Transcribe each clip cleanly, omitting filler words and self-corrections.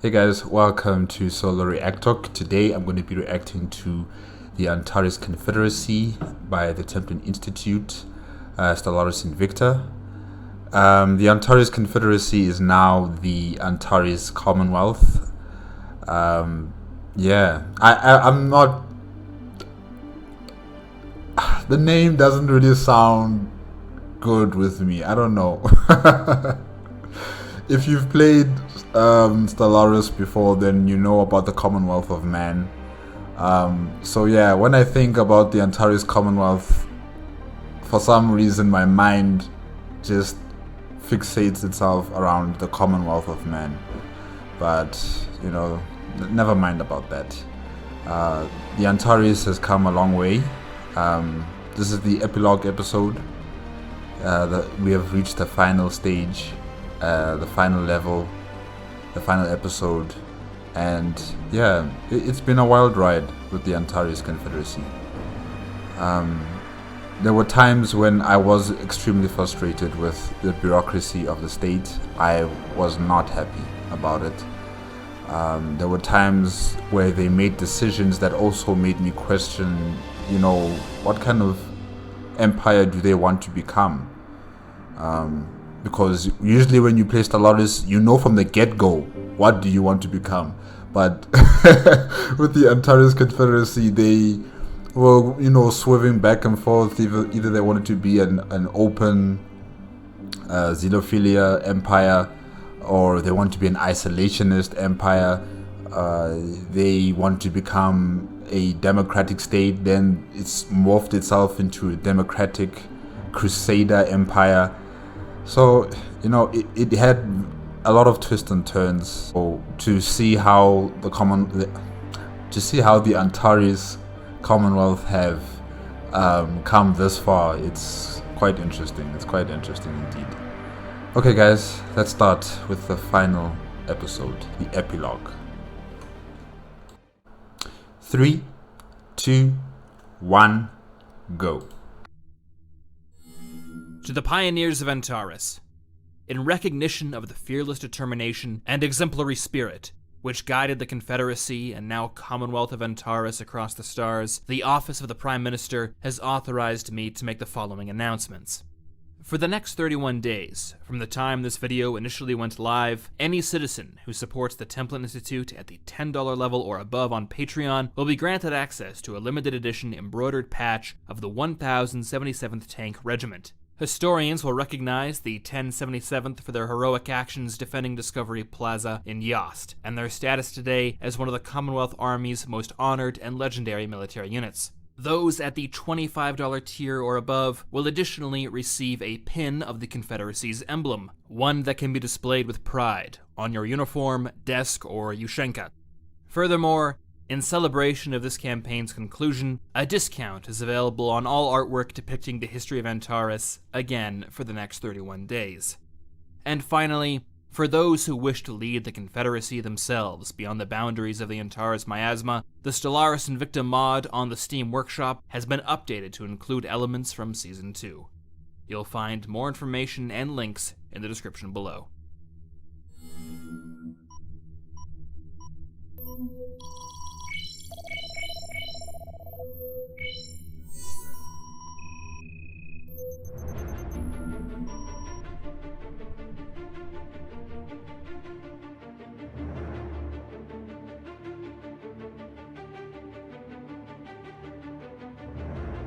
Hey guys, welcome to Solo ReacTalk. Today I'm going to be reacting to the Antares Confederacy by the Templin Institute, Stellaris Invicta. The Antares Confederacy is now the Antares Commonwealth. I'm not. The name doesn't really sound good with me. I don't know. If you've played Stellaris before, then you know about the Commonwealth of Man. When I think about the Antares Commonwealth, for some reason my mind just fixates itself around the Commonwealth of Man. But, never mind about that. The Antares has come a long way. This is the Epilogue episode. We have reached the final stage, the final level, the final episode, and it's been a wild ride with the Antares Confederacy. There were times when I was extremely frustrated with the bureaucracy of the state. I was not happy about it. There were times where they made decisions that also made me question, what kind of empire do they want to become? Because usually when you play Stellaris, you know from the get-go what do you want to become. But with the Antares Confederacy, they were, swerving back and forth. Either they wanted to be an open xenophilia empire, or they want to be an isolationist empire. They want to become a democratic state, then it's morphed itself into a democratic crusader empire. So, it had a lot of twists and turns. So to see how the Antares Commonwealth have come this far, it's quite interesting. It's quite interesting indeed. Okay guys, let's start with the final episode, the epilogue. 3, 2, 1, go. To the pioneers of Antares, in recognition of the fearless determination and exemplary spirit which guided the Confederacy and now Commonwealth of Antares across the stars, the Office of the Prime Minister has authorized me to make the following announcements. For the next 31 days, from the time this video initially went live, any citizen who supports the Templin Institute at the $10 level or above on Patreon will be granted access to a limited edition embroidered patch of the 1077th Tank Regiment. Historians will recognize the 1077th for their heroic actions defending Discovery Plaza in Yost, and their status today as one of the Commonwealth Army's most honored and legendary military units. Those at the $25 tier or above will additionally receive a pin of the Confederacy's emblem, one that can be displayed with pride on your uniform, desk, or Yushenka. Furthermore, in celebration of this campaign's conclusion, a discount is available on all artwork depicting the history of Antares, again for the next 31 days. And finally, for those who wish to lead the Confederacy themselves beyond the boundaries of the Antares miasma, the Stellaris Invicta mod on the Steam Workshop has been updated to include elements from Season 2. You'll find more information and links in the description below.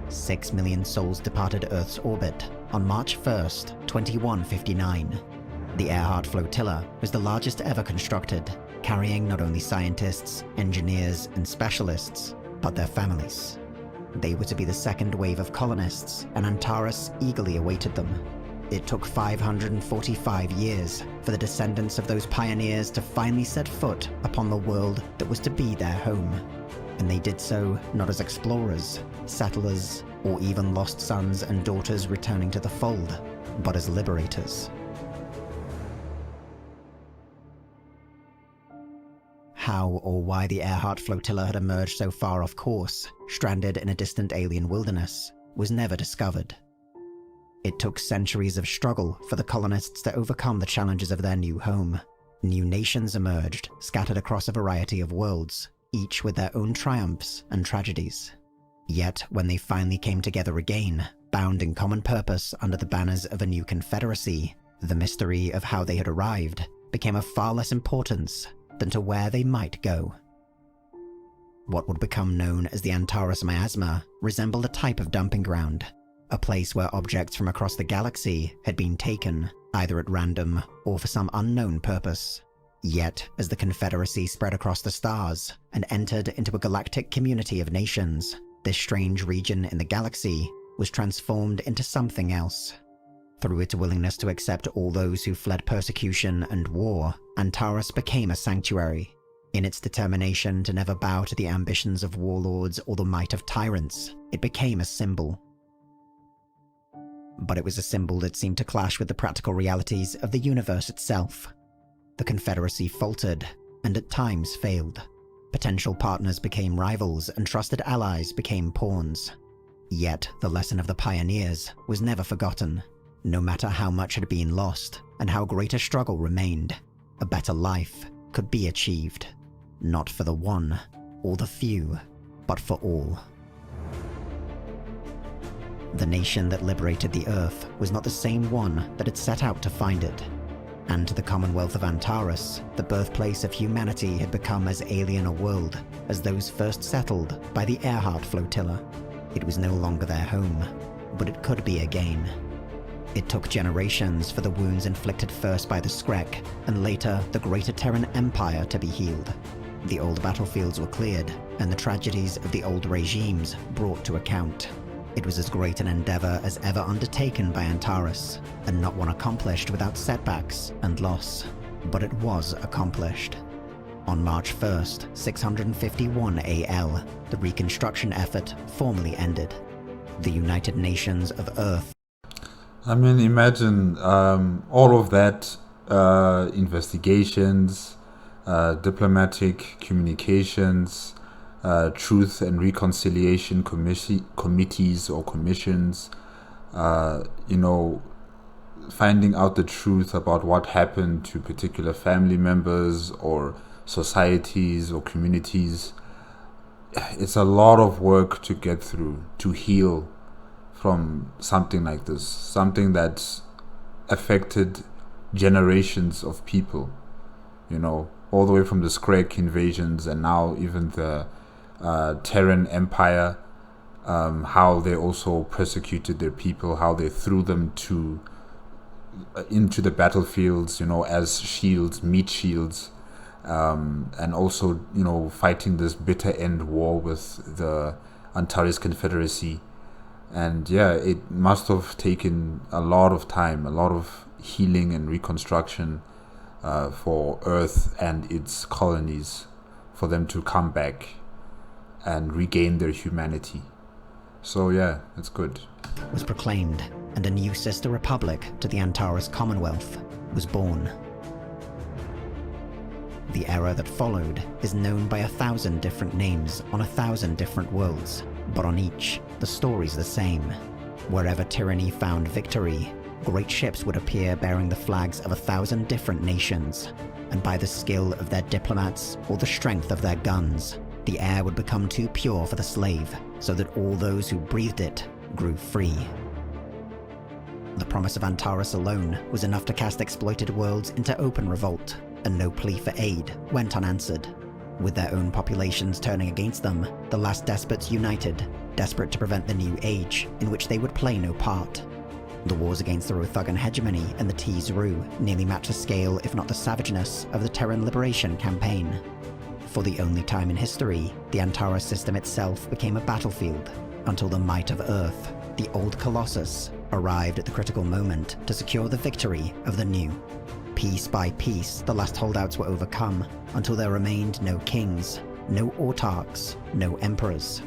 Six million souls departed Earth's orbit on March 1st, 2159. The Earhart Flotilla was the largest ever constructed, carrying not only scientists, engineers, and specialists, but their families. They were to be the second wave of colonists, and Antares eagerly awaited them. It took 545 years for the descendants of those pioneers to finally set foot upon the world that was to be their home. And they did so not as explorers, settlers, or even lost sons and daughters returning to the fold, but as liberators. How or why the Earhart Flotilla had emerged so far off course, stranded in a distant alien wilderness, was never discovered. It took centuries of struggle for the colonists to overcome the challenges of their new home, New nations emerged, scattered across a variety of worlds, each with their own triumphs and tragedies. Yet, when they finally came together again, bound in common purpose under the banners of a new confederacy, the mystery of how they had arrived became of far less importance than to where they might go. What would become known as the Antares Miasma resembled a type of dumping ground, a place where objects from across the galaxy had been taken, either at random or for some unknown purpose. Yet, as the Confederacy spread across the stars and entered into a galactic community of nations, this strange region in the galaxy was transformed into something else. Through its willingness to accept all those who fled persecution and war, Antares became a sanctuary. In its determination to never bow to the ambitions of warlords or the might of tyrants, it became a symbol. But it was a symbol that seemed to clash with the practical realities of the universe itself. The Confederacy faltered, and at times failed. Potential partners became rivals, and trusted allies became pawns. Yet, the lesson of the pioneers was never forgotten. No matter how much had been lost, and how great a struggle remained, a better life could be achieved. Not for the one, or the few, but for all. The nation that liberated the Earth was not the same one that had set out to find it. And to the Commonwealth of Antares, the birthplace of humanity had become as alien a world as those first settled by the Earhart flotilla. It was no longer their home, but it could be again. It took generations for the wounds inflicted first by the Skrek, and later the greater Terran Empire to be healed. The old battlefields were cleared, and the tragedies of the old regimes brought to account. It was as great an endeavor as ever undertaken by Antares, and not one accomplished without setbacks and loss. But it was accomplished. On March 1st, 651 AL, the reconstruction effort formally ended. The United Nations of Earth. I mean, imagine all of that, investigations, diplomatic communications, truth and reconciliation committees or commissions, finding out the truth about what happened to particular family members or societies or communities. It's a lot of work to get through, to heal from something like this, something that's affected generations of people, all the way from the Skrek invasions and now even the Terran Empire, how they also persecuted their people, how they threw them into the battlefields, as shields, meat shields, and also, fighting this bitter end war with the Antares Confederacy. And yeah, it must have taken a lot of time, a lot of healing and reconstruction for Earth and its colonies, for them to come back and regain their humanity. So yeah, it's good. Was proclaimed, and a new sister republic to the Antares Commonwealth was born. The era that followed is known by 1,000 different names on 1,000 different worlds, but on each, the story's the same. Wherever tyranny found victory, great ships would appear bearing the flags of 1,000 different nations, and by the skill of their diplomats or the strength of their guns, the air would become too pure for the slave, so that all those who breathed it grew free. The promise of Antares alone was enough to cast exploited worlds into open revolt, and no plea for aid went unanswered. With their own populations turning against them, the last despots united, desperate to prevent the new age, in which they would play no part. The wars against the Rothugan hegemony and the Tzru nearly matched the scale, if not the savageness, of the Terran Liberation Campaign. For the only time in history, the Antares system itself became a battlefield, until the might of Earth, the old Colossus, arrived at the critical moment to secure the victory of the new. Piece by piece, the last holdouts were overcome, until there remained no kings, no autarchs, no emperors.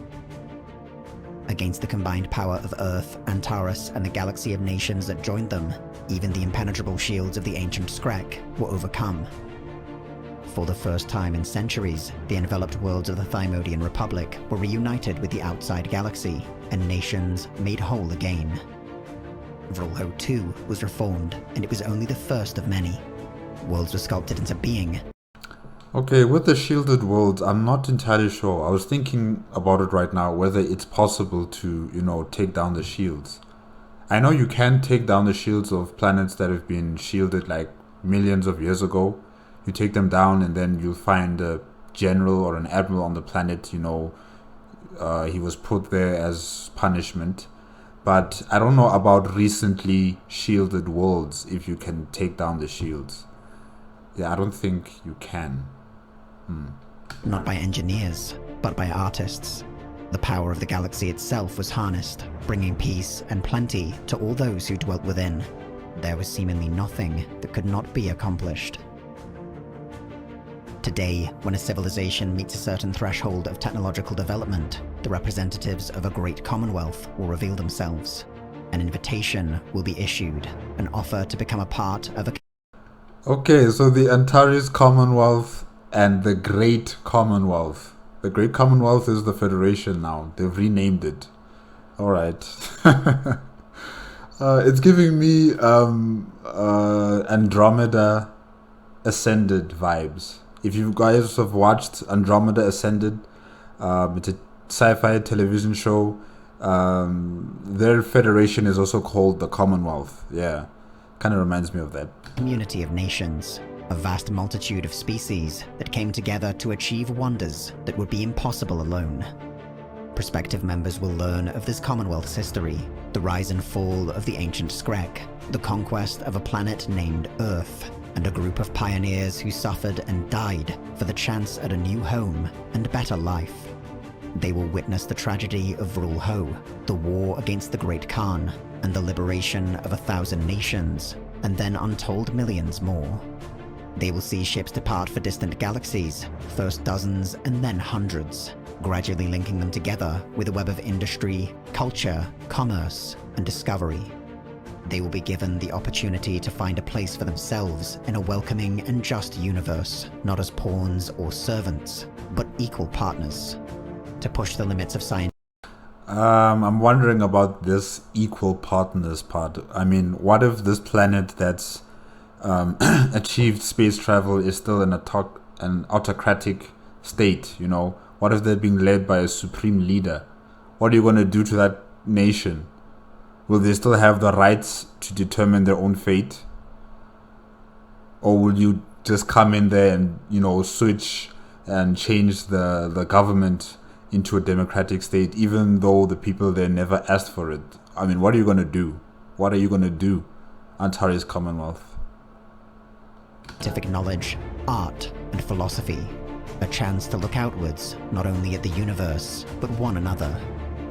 Against the combined power of Earth, Antares, and the galaxy of nations that joined them, even the impenetrable shields of the ancient Skrek were overcome. For the first time in centuries, the enveloped worlds of the Thymodian Republic were reunited with the outside galaxy, and nations made whole again. Vrolho too was reformed, and it was only the first of many. Worlds were sculpted into being. Okay, with the shielded worlds, I'm not entirely sure. I was thinking about it right now, whether it's possible to, take down the shields. I know you can take down the shields of planets that have been shielded like millions of years ago. You take them down and then you'll find a general or an admiral on the planet, he was put there as punishment. But I don't know about recently shielded worlds, if you can take down the shields. Yeah, I don't think you can. Not by engineers, but by artists. The power of the galaxy itself was harnessed, bringing peace and plenty to all those who dwelt within. There was seemingly nothing that could not be accomplished. Today, when a civilization meets a certain threshold of technological development, the representatives of a great commonwealth will reveal themselves. An invitation will be issued, an offer to become a part of a... Okay, so the Antares Commonwealth and the Great Commonwealth. The Great Commonwealth is the Federation now. They've renamed it. Alright. It's giving me Andromeda Ascended vibes. If you guys have watched Andromeda Ascended, it's a sci-fi television show. Their federation is also called the Commonwealth. Yeah, kind of reminds me of that. Community of nations, a vast multitude of species that came together to achieve wonders that would be impossible alone. Prospective members will learn of this Commonwealth's history, the rise and fall of the ancient Skrek, the conquest of a planet named Earth, and a group of pioneers who suffered and died for the chance at a new home and better life. They will witness the tragedy of Vrul Ho, the war against the Great Khan, and the liberation of 1,000 nations, and then untold millions more. They will see ships depart for distant galaxies, first dozens and then hundreds, gradually linking them together with a web of industry, culture, commerce, and discovery. They will be given the opportunity to find a place for themselves in a welcoming and just universe, not as pawns or servants, but equal partners. To push the limits of science. I'm wondering about this equal partners part. I mean, what if this planet that's achieved space travel is still in an autocratic state, What if they're being led by a supreme leader? What are you going to do to that nation? Will they still have the rights to determine their own fate? Or will you just come in there and, switch and change the government into a democratic state, even though the people there never asked for it? I mean, what are you going to do? What are you going to do, Antares Commonwealth? Scientific knowledge, art, and philosophy. A chance to look outwards, not only at the universe, but one another,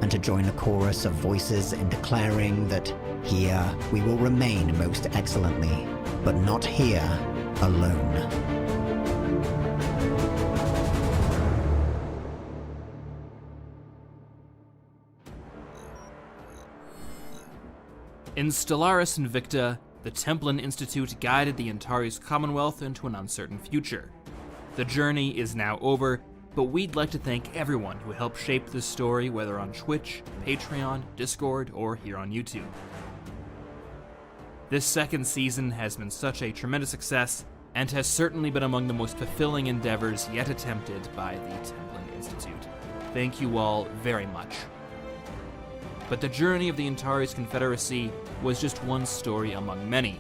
and to join a chorus of voices in declaring that here we will remain most excellently, but not here alone. In Stellaris Invicta, the Templin Institute guided the Antares Commonwealth into an uncertain future. The journey is now over, but we'd like to thank everyone who helped shape this story, whether on Twitch, Patreon, Discord, or here on YouTube. This second season has been such a tremendous success, and has certainly been among the most fulfilling endeavors yet attempted by the Templin Institute. Thank you all very much. But the journey of the Antares Confederacy was just one story among many.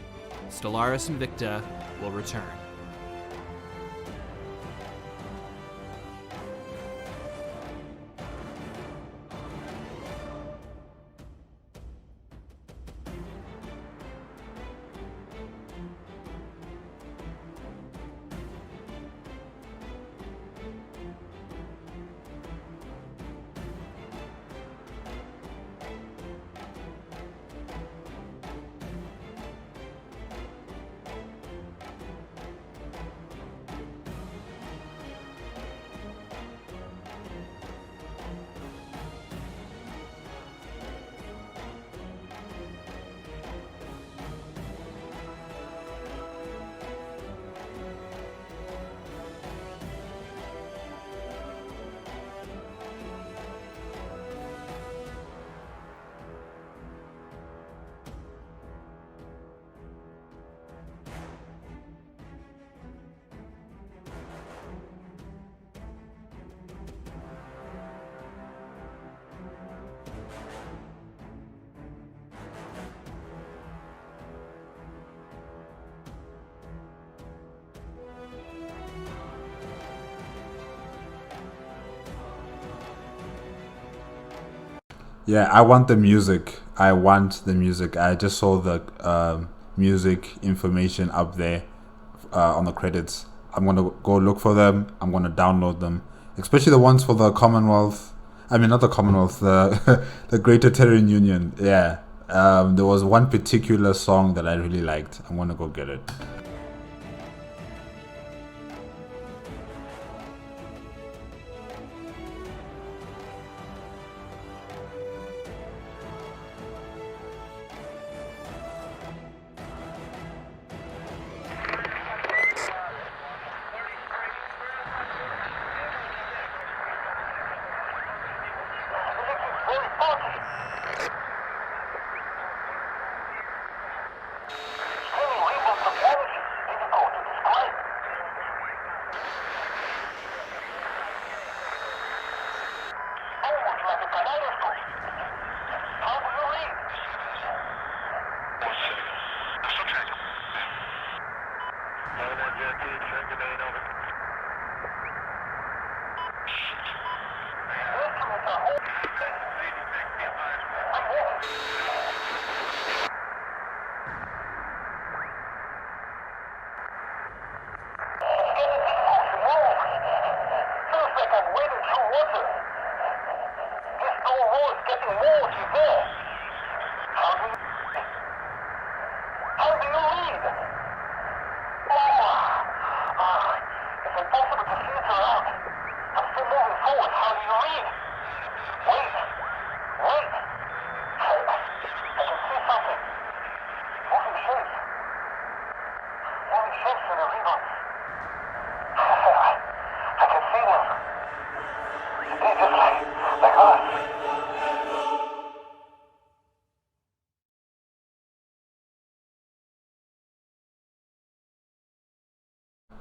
Stellaris Invicta will return. Yeah, I want the music. I want the music. I just saw the music information up there on the credits. I'm gonna go look for them. I'm gonna download them, especially the ones for the Commonwealth. I mean, not the Commonwealth, the the Greater Terran Union. Yeah, there was one particular song that I really liked. I'm gonna go get it.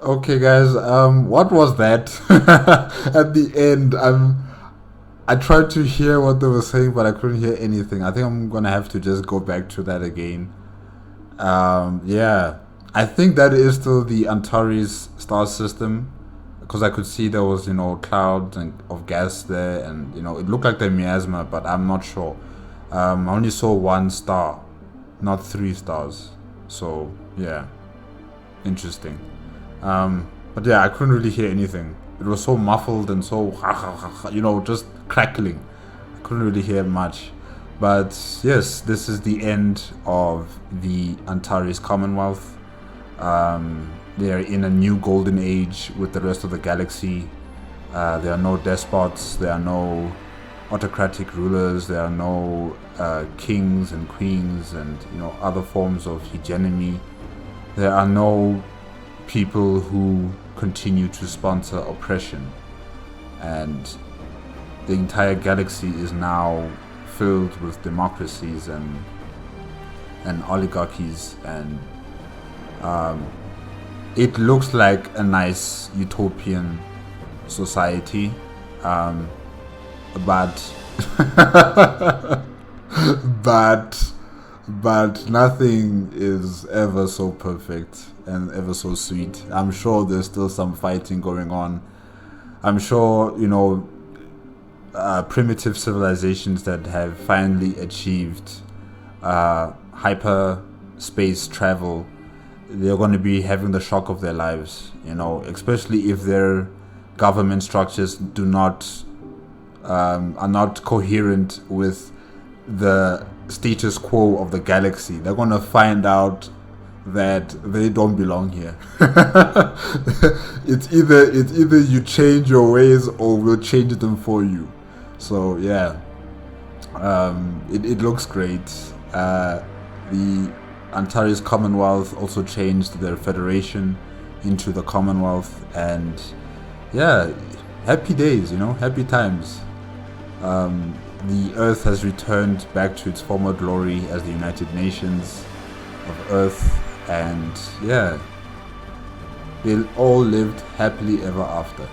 Okay, guys. What was that? At the end, I tried to hear what they were saying, but I couldn't hear anything. I think I'm gonna have to just go back to that again. Yeah, I think that is still the Antares star system, because I could see there was, clouds of gas there, and it looked like the miasma, but I'm not sure. I only saw one star, not 3 stars. So yeah, interesting. But yeah, I couldn't really hear anything. It was so muffled and so, just crackling. I couldn't really hear much. But yes, this is the end of the Antares Commonwealth. They are in a new golden age with the rest of the galaxy. There are no despots, there are no autocratic rulers, there are no kings and queens and other forms of hegemony. There are no people who continue to sponsor oppression, and the entire galaxy is now filled with democracies and oligarchies, and it looks like a nice utopian society, but but nothing is ever so perfect and ever so sweet. I'm sure there's still some fighting going on. I'm sure, primitive civilizations that have finally achieved hyperspace travel, they're going to be having the shock of their lives, especially if their government structures are not coherent with the status quo of the galaxy. They're going to find out that they don't belong here. It's either you change your ways or we'll change them for you. So yeah, it looks great. The Antares Commonwealth also changed their federation into the Commonwealth, and yeah, happy days, happy times. The Earth has returned back to its former glory as the United Nations of Earth, and yeah, they all lived happily ever after.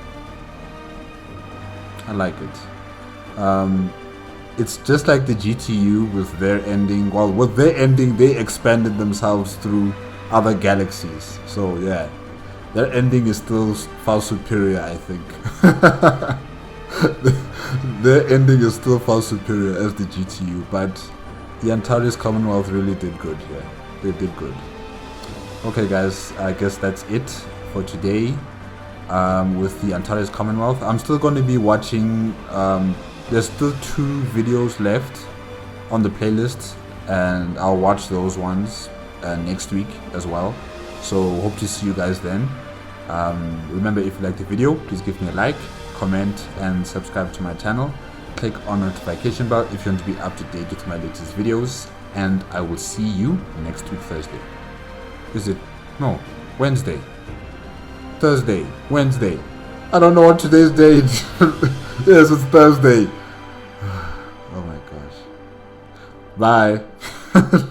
I like it. It's just like the GTU with their ending. Well, with their ending, they expanded themselves through other galaxies. So yeah, their ending is still far superior, I think. Their ending is still far superior as the GTU, but the Antares Commonwealth really did good here. They did good. Okay guys, I guess that's it for today with the Antares Commonwealth. I'm still going to be watching, there's still 2 videos left on the playlist, and I'll watch those ones next week as well. So hope to see you guys then. Remember, if you liked the video, please give me a like, comment and subscribe to my channel. Click on the notification bell if you want to be up to date with my latest videos, and I will see you next week Thursday. Is it? No, Wednesday. Thursday, Wednesday. I don't know what today's date. Yes, it's Thursday. Oh my gosh. Bye.